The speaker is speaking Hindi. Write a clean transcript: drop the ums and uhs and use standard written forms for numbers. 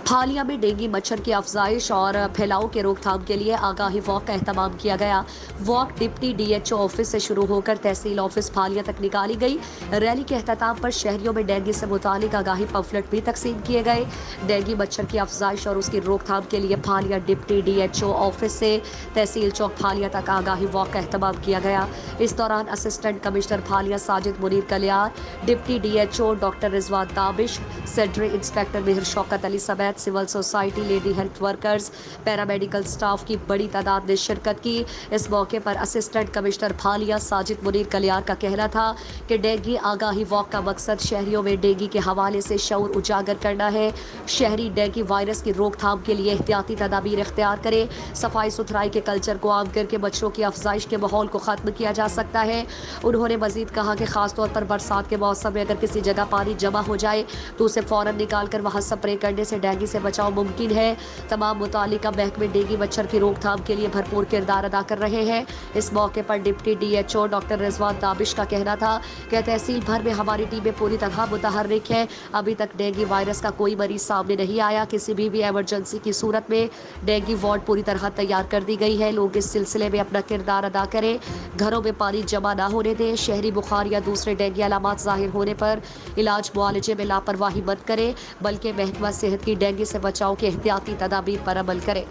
हालिया में डेंगू मच्छर की अफजाइश और फैलाव के रोकथाम के लिए आगाही वॉक का एहतमाम किया गया। वॉक डिप्टी डीएचओ ऑफिस से शुरू होकर तहसील ऑफिस फालिया तक निकाली गई। रैली के अख्ताम पर शहरियों में डेंगू से मुतालिक आगाही पम्फलेट भी तकसीम किए गए। डेंगू मच्छर की अफजाइश और उसकी रोकथाम के लिए फालिया डिप्टी डीएचओ ऑफिस से तहसील चौक फालिया तक आगाही वॉक का एहतमाम किया गया। इस दौरान assistant commissioner Phalia Sajid Munir Kalyar, deputy DHO doctor Rizwan Dabish, sanitary inspector Mehar Shaukat Ali समेत civil society, lady health workers, paramedical staff की बड़ी तादाद ने शिरकत की। इस मौके पर असिस्टेंट कमिश्नर फालिया साजिद मुनीर कलियार का कहना था कि डेंगू आगाही वॉक का मकसद शहरियों में डेंगू के हवाले से शऊर उजागर करना है। शहरी डेंगू वायरस की रोकथाम के लिए एहतियाती तदाबीर इख्तियार करें। सफाई सुथराई के कल्चर को आम करके मच्छरों की अफजाइश के माहौल को ख़त्म किया जा सकता है। उन्होंने मजीद कहा कि खासतौर पर बरसात के मौसम में अगर किसी जगह पानी जमा हो जाए तो उसे फ़ौरन निकाल कर वहाँ स्प्रे करने से डेंगू से बचाव मुमकिन है। तमाम मुतालिका महकमे डेंगू मच्छर की रोकथाम के लिए भरपूर किरदार अदा कर रहे हैं। इस मौके पर डिप्टी डीएचओ डॉक्टर रिजवान दाबिश का कहना था कि तहसील भर में हमारी टीमें पूरी तरह मुतहर्रिक है। अभी तक डेंगू वायरस का कोई मरीज सामने नहीं आया। किसी भी एमरजेंसी की सूरत में डेंगू वार्ड पूरी तरह तैयार कर दी गई है। लोग इस सिलसिले में अपना किरदार अदा करें, घरों में पानी जमा ना होने दें। शहरी बुखार या दूसरे डेंगू अलामात जाहिर होने पर इलाज मुआलजे में लापरवाही मत करें, बल्कि महकमा सेहत की डेंगू से बचाव के एहतियाती तदाबीर पर अमल करें।